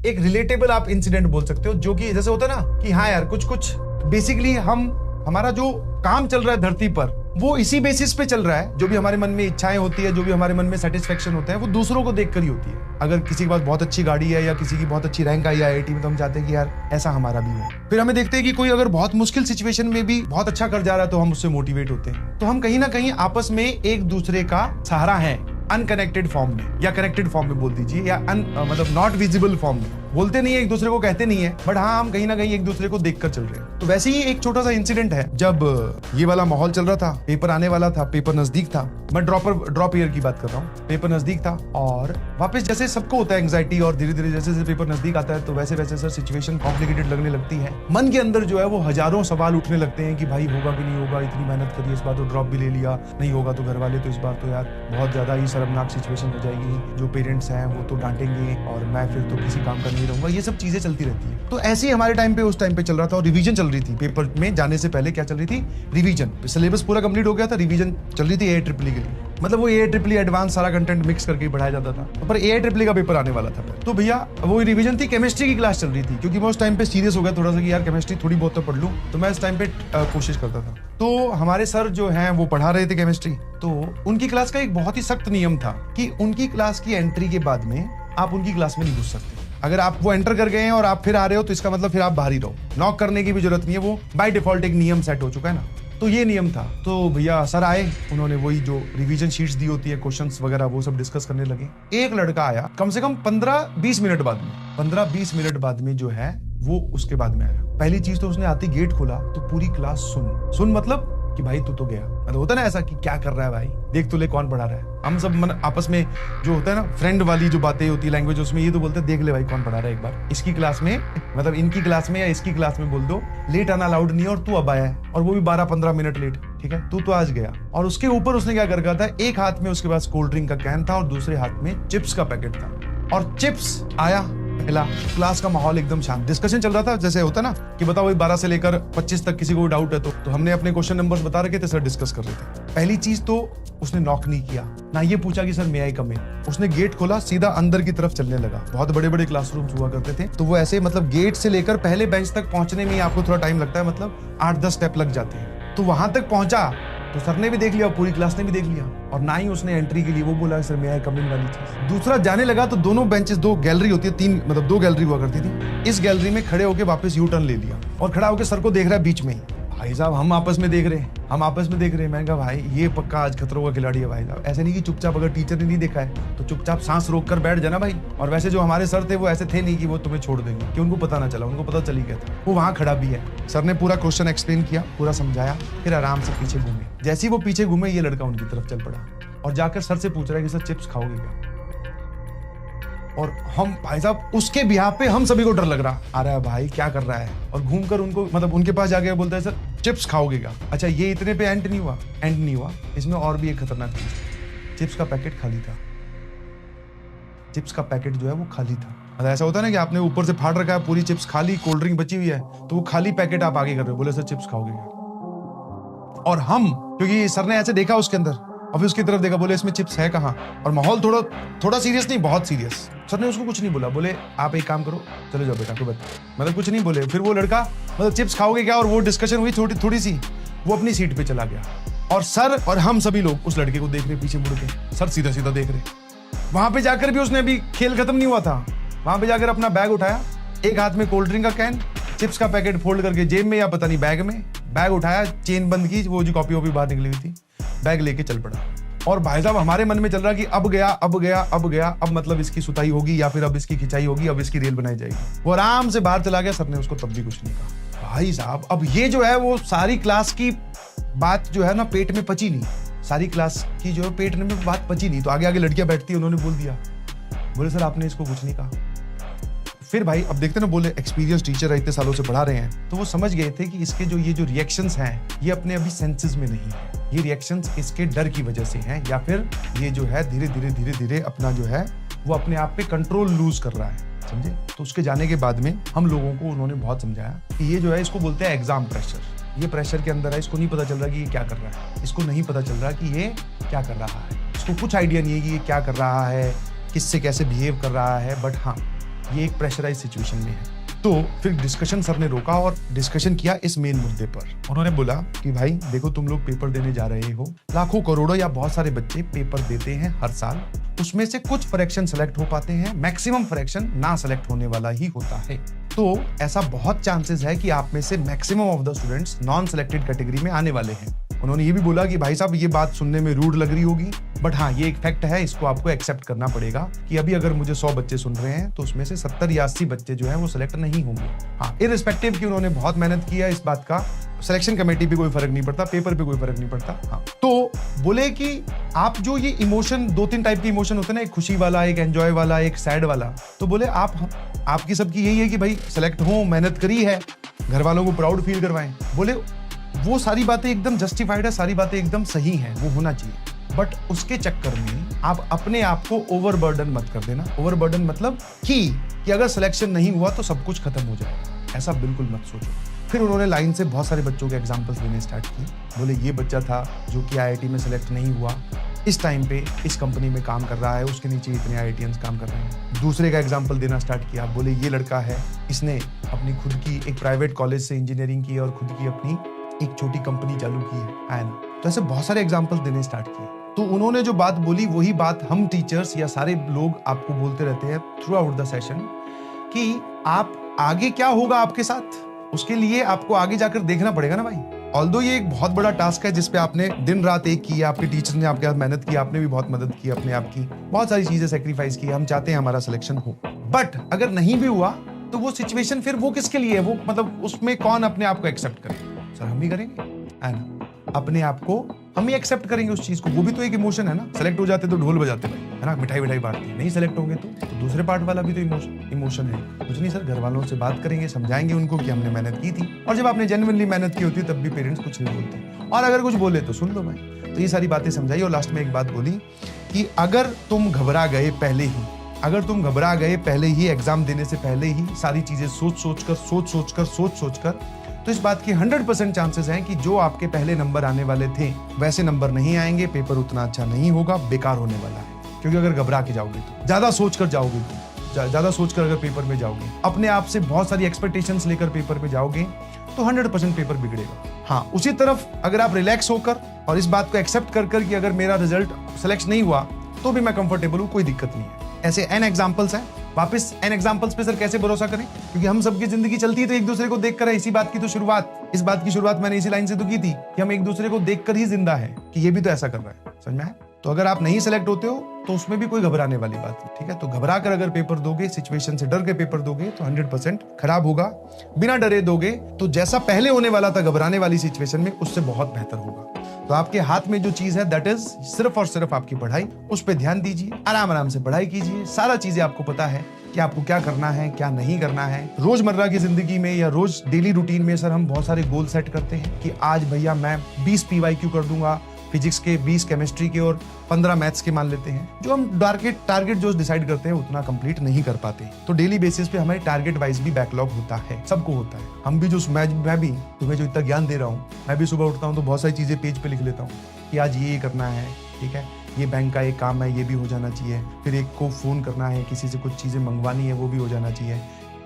एक रिलेटेबल आप इंसिडेंट बोल सकते हो, जो कि जैसे होता है ना कि हाँ यार कुछ बेसिकली हमारा जो काम चल रहा है धरती पर वो इसी बेसिस पे चल रहा है। जो भी हमारे मन में इच्छाएं होती है, जो भी हमारे मन में सेटिस्फेक्शन होता है, वो दूसरों को देखकर ही होती है। अगर किसी के पास बहुत अच्छी गाड़ी है या किसी की बहुत अच्छी रैंक आई IIT में, तो हम चाहते हैं कि यार ऐसा हमारा भी हो। फिर हमें देखते हैं कि कोई अगर बहुत मुश्किल सिचुएशन में भी बहुत अच्छा कर जा रहा है तो हम उससे मोटिवेट होते हैं। तो हम कहीं ना कहीं आपस में एक दूसरे का सहारा है, अनकनेक्टेड फॉर्म में या कनेक्टेड फॉर्म में बोल दीजिए, या मतलब नॉट विजिबल फॉर्म में। बोलते नहीं है एक दूसरे को, कहते नहीं है, बट हाँ हम कहीं ना कहीं एक दूसरे को देखकर चल रहे हैं। तो वैसे ही एक छोटा सा इंसिडेंट है, जब ये वाला माहौल चल रहा था, पेपर आने वाला था, पेपर नजदीक था, मैं ड्रॉप ईयर की बात कर रहा हूँ, पेपर नजदीक था और वापस जैसे सबको होता है एंग्जाइटी, और धीरे धीरे जैसे पेपर नजदीक आता है तो वैसे वैसे सर सिचुएशन कॉम्प्लिकेटेड लगने लगती है। मन के अंदर जो है वो हजारों सवाल उठने लगते हैं कि भाई होगा कि नहीं होगा, इतनी मेहनत करी, इस बार तो ड्रॉप भी ले लिया, नहीं होगा तो घर वाले तो इस बार तो यार बहुत ज्यादा ही शर्मनाक सिचुएशन हो जाएगी, जो पेरेंट्स हैं वो तो डांटेंगे और मैं फिर तो किसी काम का नहीं रहूंगा। ये सब चीजें चलती रहती है। तो ऐसे ही हमारे टाइम पे उस टाइम पे चल रहा था और रिवीजन चल रही थी। पेपर में जाने से पहले क्या चल रही थी? रिवीजन। सिलेबस पूरा कंप्लीट हो गया था, रिवीजन चल रही थी AIEEE के लिए। मतलब वो AIEEE एडवांस सारा कंटेंट मिक्स करके पढ़ाया जाता था, पर AIEEE का पेपर आने वाला था। तो भैया वो रिवीजन थी, केमिस्ट्री की क्लास चल रही थी, क्योंकि मैं उस टाइम पे सीरियस हो गया थोड़ा सा कि यार केमिस्ट्री थोड़ी बहुत तो पढ़ लूं, तो मैं इस टाइम पे कोशिश करता था। तो हमारे सर जो हैं वो पढ़ा रहे थे केमिस्ट्री, तो उनकी क्लास का एक बहुत ही सख्त नियम था कि उनकी क्लास की एंट्री के बाद में आप उनकी क्लास में नहीं घुस सकते। अगर आप वो एंटर कर गए हैं और आप फिर आ रहे हो तो इसका मतलब फिर आप बाहर ही रहो, नॉक करने की भी जरूरत नहीं है, वो बाय डिफॉल्ट एक नियम सेट हो चुका है ना। तो ये नियम था। तो भैया सर आए, उन्होंने वही जो रिवीजन शीट्स दी होती है, क्वेश्चंस वगैरह वो सब डिस्कस करने लगे। एक लड़का आया कम से कम 15-20 मिनट बाद में, 15-20 मिनट बाद में जो है वो उसके बाद में आया। पहली चीज तो उसने आते गेट खोला तो पूरी क्लास सुन मतलब कि भाई तू तो गया। मतलब होता ना ऐसा कि क्या कर रहा है भाई, देख तो ले कौन पढ़ा रहा है। हम सब मन आपस में जो होता है ना फ्रेंड वाली जो बातें होती है लैंग्वेज, उसमें ये तो बोलते हैं देख ले भाई कौन पढ़ा रहा है एक बार। इसकी क्लास में मतलब इनकी क्लास में या इसकी क्लास में बोल दो लेट आना अलाउड नहीं है, और तू अब आया है, और वो भी 12-15 मिनट लेट, ठीक है, तू तो आज गया। और उसके ऊपर उसने क्या कर रखा था, एक हाथ में उसके पास कोल्ड ड्रिंक का कैन था और दूसरे हाथ में चिप्स का पैकेट था। और चिप्स आया पहला, क्लास का माहौल एकदम शांत, डिस्कशन चल रहा था। जैसे होता ना कि बताओ भाई 12 से लेकर 25 तक किसी को डाउट है तो हमने अपने क्वेश्चन नंबर्स बता रखे थे, सर डिस्कस कर रहे थे। पहली चीज तो उसने नॉक नहीं किया, ना ये पूछा कि सर मे आई कम इन। उसने गेट खोला, सीधा अंदर की तरफ चलने लगा। बहुत बड़े बड़े क्लासरूम्स हुआ करते थे, तो वो ऐसे मतलब गेट से लेकर पहले बेंच तक पहुंचने में आपको थोड़ा टाइम लगता है, मतलब 8-10 स्टेप लग जाते हैं। तो वहां तक पहुंचा तो सर ने भी देख लिया, पूरी क्लास ने भी देख लिया, और ना ही उसने एंट्री के लिए वो बोला सर मे आई कम इन वाली चीज। दूसरा जाने लगा तो दोनों बेंचेस, 2 गैलरी होती है, 3 मतलब 2 गैलरी हुआ करती थी। इस गैलरी में खड़े होकर वापस यू टर्न ले लिया और खड़ा होकर सर को देख रहा है बीच में ही। भाई साहब हम आपस में देख रहे हैं, मैंने कहा भाई ये पक्का आज खतरों का खिलाड़ी है भाई साहब। ऐसे नहीं कि चुपचाप, अगर टीचर ने नहीं देखा है तो चुपचाप सांस रोक कर बैठ जाना भाई। और वैसे जो हमारे सर थे वो ऐसे थे नहीं कि वो तुम्हें छोड़ देंगे, कि उनको पता ना चला, उनको पता चली गया था। वो वहां खड़ा भी है। सर ने पूरा क्वेश्चन एक्सप्लेन किया, पूरा समझाया, फिर आराम से पीछे घूमे। जैसे ही वो पीछे घूमे ये लड़का उनकी तरफ चल पड़ा और जाकर सर से पूछ रहा है कि सर चिप्स खाओगे क्या। और हम भाई साहब उसके बिहार पे हम सभी को डर लग रहा, आ रहा है भाई क्या कर रहा है। और घूमकर उनको मतलब उनके पास जाके बोलता है सर चिप्स खाओगे क्या। अच्छा ये इतने पे एंड नहीं हुआ, इसमें और भी एक खतरनाक चीज, चिप्स का पैकेट खाली था। चिप्स का पैकेट जो है वो खाली था। मतलब ऐसा होता है ना कि आपने ऊपर से फाड़ रखा है, पूरी चिप्स खाली, कोल्ड ड्रिंक बची हुई है, तो वो खाली पैकेट आप आगे कर रहे हो, बोले सर चिप्स खाओगे क्या। और हम, क्योंकि सर ने ऐसे देखा उसके अंदर, अभी उसकी तरफ देखा, बोले इसमें चिप्स है कहाँ। और माहौल थोड़ा सीरियस नहीं, बहुत सीरियस। सर ने उसको कुछ नहीं बोला, बोले आप एक काम करो, चले जाओ बेटा, कोई मतलब कुछ नहीं बोले। फिर वो लड़का मतलब चिप्स खाओगे क्या, और वो डिस्कशन हुई थोड़ी सी, वो अपनी सीट पे चला गया। और सर और हम सभी लोग उस लड़के को देख रहे पीछे मुड़ के, सर सीधा सीधा देख रहे। वहां पे जाकर भी उसने, अभी खेल खत्म नहीं हुआ था, वहां पे जाकर अपना बैग उठाया, एक हाथ में कोल्ड ड्रिंक का कैन, चिप्स का पैकेट फोल्ड करके जेब में या पता नहीं बैग में, बैग उठाया, चेन बंद की, वो जो कॉपी वॉपी बाहर निकली हुई थी, बैग लेके चल पड़ा। और भाई साहब हमारे मन में चल रहा कि अब गया, अब मतलब इसकी सुताई होगी या फिर अब इसकी खिंचाई होगी, अब इसकी रेल बनाई जाएगी। वो आराम से बाहर चला गया, सर ने उसको तब भी कुछ नहीं कहा। भाई साहब अब ये जो है वो सारी क्लास की बात जो है ना पेट में पची नहीं, सारी क्लास की जो है पेट में बात पची नहीं। तो आगे लड़कियां बैठती है, उन्होंने बोल दिया, बोले सर आपने इसको कुछ नहीं कहा। फिर भाई अब देखते ना, बोले एक्सपीरियंस टीचर है, इतने सालों से पढ़ा रहे हैं, तो वो समझ गए थे कि इसके जो ये जो रिएक्शंस हैं ये अपने अभी सेंसेस में नहीं है, ये रिएक्शंस इसके डर की वजह से हैं, या फिर ये जो है धीरे धीरे अपना जो है वो अपने आप पे कंट्रोल लूज कर रहा है, समझे। तो उसके जाने के बाद में हम लोगों को उन्होंने बहुत समझाया कि ये जो है इसको बोलते हैं एग्जाम प्रेशर। ये प्रेशर के अंदर है, इसको नहीं पता चल रहा कि ये क्या कर रहा है, इसको नहीं पता चल रहा कि ये क्या कर रहा है, इसको कुछ आइडिया नहीं है कि ये क्या कर रहा है, किससे कैसे बिहेव कर रहा है। बट हाँ ये एक प्रेशराइज सिचुएशन में है। तो फिर डिस्कशन सर ने रोका और डिस्कशन किया इस मेन मुद्दे पर। उन्होंने बोला कि भाई देखो, तुम लोग पेपर देने जा रहे हो, लाखों करोड़ों या बहुत सारे बच्चे पेपर देते हैं हर साल, उसमें से कुछ फ्रैक्शन सेलेक्ट हो पाते हैं, मैक्सिमम फ्रैक्शन ना सेलेक्ट होने वाला ही होता है। तो ऐसा बहुत चांसेस है कि आप में से maximum of the students non selected category में आने वाले हैं। उन्होंने ये भी बोला कि भाई साहब, ये बात सुनने में रूड लग रही होगी, बट हाँ, ये एक फैक्ट है, इसको आपको एक्सेप्ट करना पड़ेगा कि अभी अगर मुझे 100 बच्चे सुन रहे हैं तो उसमें से 70 या 80 बच्चे जो हैं वो सिलेक्ट नहीं होंगे। हाँ, इररिस्पेक्टिव कि उन्होंने बहुत मेहनत किया इस बात का, सिलेक्शन कमेटी पे कोई फर्क नहीं पड़ता, पेपर पे कोई फर्क नहीं पड़ता। हाँ, तो बोले कि आप जो ये इमोशन, 2-3 टाइप के इमोशन होते हैं ना, एक खुशी वाला, एक एंजॉय वाला, एक सैड वाला, तो बोले आपकी सबकी यही है कि भाई सेलेक्ट हो, मेहनत करी है, घर वालों को प्राउड फील करवाएं। बोले वो सारी बातें एकदम जस्टिफाइड है, सारी बातें एकदम सही हैं, वो होना चाहिए, बट उसके चक्कर में आप अपने आप को ओवरबर्डन मत कर देना। ओवरबर्डन मतलब कि अगर सिलेक्शन नहीं हुआ तो सब कुछ खत्म हो जाएगा, ऐसा बिल्कुल मत सोचो। फिर उन्होंने लाइन से बहुत सारे बच्चों के एग्जाम्पल्स देने स्टार्ट किए। बोले ये बच्चा था जो कि IIT में सेलेक्ट नहीं हुआ, इस टाइम पे इस कंपनी में काम कर रहा है, उसके नीचे इतने IITians काम कर रहे हैं। दूसरे का एग्जाम्पल देना स्टार्ट किया। बोले ये लड़का है, इसने अपनी खुद की एक प्राइवेट कॉलेज से इंजीनियरिंग की और खुद की अपनी एक छोटी कंपनी चालू की है ना। तो ऐसे बहुत सारे एग्जाम्पल्स देने स्टार्ट किए। तो उन्होंने जो बात बोली वही बात हम टीचर्स या सारे लोग आपको बोलते रहते हैं थ्रू आउट द सेशन कि आप आगे क्या होगा आपके साथ, उसके लिए आपको आगे जाकर देखना पड़ेगा ना भाई। ऑल्दो ये एक बहुत बड़ा टास्क है जिसपे आपने दिन रात एक की, आपके टीचर ने आपके साथ मेहनत की, आपने भी बहुत मदद की अपने आप की, बहुत सारी चीजें सेक्रीफाइस की, हम चाहते हैं हमारा सिलेक्शन हो, बट अगर नहीं भी हुआ तो वो सिचुएशन फिर वो किसके लिए है, वो मतलब उसमें कौन अपने आप को एक्सेप्ट करे? सर हम ही करेंगे, है ना, अपने आप को हम ही एक्सेप्ट करेंगे उस चीज को। वो भी तो एक इमोशन है ना। सेलेक्ट हो जाते तो ढोल बजाते भाई, है ना, मिठाई विठाई बांटते। नहीं सेलेक्ट होंगे तो दूसरे पार्ट वाला भी तो इमोशन है। कुछ नहीं सर, घर वालों से बात करेंगे, समझाएंगे उनको कि हमने मेहनत की थी, और जब आपने जेन्युइनली मेहनत की होती है तब भी पेरेंट्स कुछ नहीं बोलते, और अगर कुछ बोले तो सुन लो भाई। तो ये सारी बातें समझाई और लास्ट में एक बात बोली कि अगर तुम घबरा गए पहले ही एग्जाम देने से पहले ही सारी चीजें सोच सोच कर तो इस बात की 100% चांसेस हैं कि जो आपके पहले नंबर आने वाले थे वैसे नंबर नहीं आएंगे, पेपर उतना अच्छा नहीं होगा, बेकार होने वाला है। क्योंकि अगर घबरा के जाओगे तो, ज्यादा सोचकर जाओगे तो, ज्यादा सोचकर अगर पेपर में जाओगे, अपने आप से बहुत सारी एक्सपेक्टेशंस लेकर पेपर में जाओगे तो 100% पेपर बिगड़ेगा। हाँ, उसी तरफ अगर आप रिलैक्स होकर और इस बात को एक्सेप्ट कर कि अगर मेरा रिजल्ट सिलेक्ट नहीं हुआ तो भी मैं कंफर्टेबल हूँ, कोई दिक्कत नहीं है। ऐसे n एग्जाम्पल्स हैं। वापस n एग्जाम्पल्स पे सर कैसे भरोसा करें, क्योंकि हम सबकी जिंदगी चलती है तो एक दूसरे को देखकर है। इस बात की शुरुआत मैंने इसी लाइन से तो की थी कि हम एक दूसरे को देखकर ही जिंदा है, कि ये भी तो ऐसा कर रहा है। समझ में आया? तो अगर आप नहीं सिलेक्ट होते हो तो उसमें भी कोई घबराने वाली बात नहीं, ठीक है। तो घबरा कर अगर पेपर दोगे, सिचुएशन से डर के पेपर दोगे तो 100% खराब होगा। बिना डरे दोगे तो जैसा पहले होने वाला था घबराने वाली सिचुएशन में, उससे बहुत बेहतर होगा। तो आपके हाथ में जो चीज है दैट इज सिर्फ और सिर्फ आपकी पढ़ाई, उस पर ध्यान दीजिए, आराम से पढ़ाई कीजिए। सारा चीजें आपको पता है कि आपको क्या करना है, क्या नहीं करना है। रोजमर्रा की जिंदगी में या रोज डेली रूटीन में सर हम बहुत सारे गोल सेट करते हैं कि आज भैया मैं 20 PYQ कर दूंगा, फिजिक्स के 20 केमिस्ट्री के और 15 मैथ्स के मान लेते हैं। जो हम टारगेट जो डिसाइड करते हैं उतना कंप्लीट नहीं कर पाते। तो डेली बेसिस पे हमारे टारगेट वाइज भी बैकलॉग होता है, सबको होता है। हम भी मैं भी तुम्हें जो इतना ज्ञान दे रहा हूँ, मैं भी सुबह उठता हूँ तो बहुत सारी चीजें पेज पे लिख लेता हूँ कि आज ये करना है, ठीक है, ये बैंक का एक काम है, ये भी हो जाना चाहिए। फिर एक को फोन करना है, किसी से कुछ चीजें मंगवानी है, वो भी हो जाना चाहिए।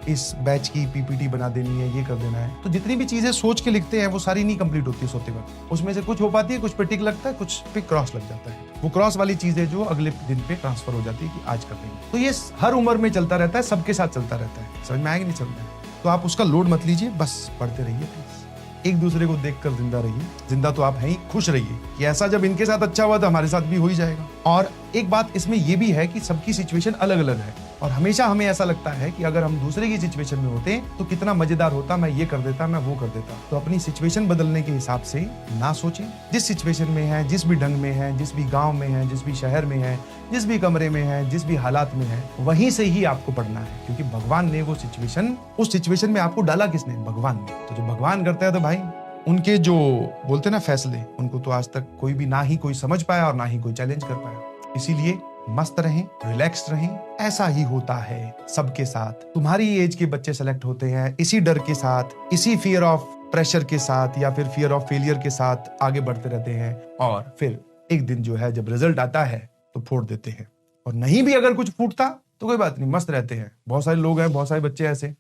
इस बैच की PPT बना देनी है, ये कर देना है। तो जितनी भी चीजें सोच के लिखते हैं वो सारी नहीं कंप्लीट होती सोते वक्त। उसमें से कुछ हो पाती है, कुछ पे टिक लगता है, कुछ पे क्रॉस लग जाता है। वो क्रॉस वाली चीजें जो अगले दिन पे ट्रांसफर हो जाती है कि आज कर देंगे। तो ये हर उम्र में चलता रहता है, सबके साथ चलता रहता है। समझ में आएगा नहीं चलता है तो आप उसका लोड मत लीजिए, बस पढ़ते रहिए प्लीज। एक दूसरे को देखकर जिंदा रहिए। जिंदा तो आप हैं ही, खुश रहिए कि ऐसा जब इनके साथ अच्छा हुआ तो हमारे साथ भी हो ही जाएगा। और एक बात इसमें यह भी है कि सबकी सिचुएशन अलग अलग है और हमेशा हमें ऐसा लगता है कि अगर हम दूसरे की सिचुएशन में होते तो कितना मजेदार होता, मैं ये कर देता, मैं वो कर देता। तो अपनी सिचुएशन बदलने के हिसाब से ना सोचें। जिस सिचुएशन में है, जिस भी ढंग में है, जिस भी गांव में है, जिस भी शहर में है, जिस भी कमरे में है, जिस भी हालात में है, वहीं से ही आपको पढ़ना है। क्योंकि भगवान ने वो सिचुएशन, उस सिचुएशन में आपको डाला किसने? भगवान ने। तो जो भगवान करता है तो भाई उनके जो बोलते ना फैसले, उनको तो आज तक कोई भी ना ही कोई समझ पाया और ना ही कोई चैलेंज कर पाया। इसीलिए मस्त रहें, रिलैक्स रहें। ऐसा ही होता है सबके साथ। तुम्हारी एज के बच्चे सेलेक्ट होते हैं इसी डर के साथ, इसी फियर ऑफ प्रेशर के साथ या फिर फियर ऑफ फेलियर के साथ आगे बढ़ते रहते हैं और फिर एक दिन जो है जब रिजल्ट आता है तो फोड़ देते हैं। और नहीं भी अगर कुछ फूटता तो कोई बात नहीं, मस्त रहते हैं। बहुत सारे लोग हैं, बहुत सारे बच्चे ऐसे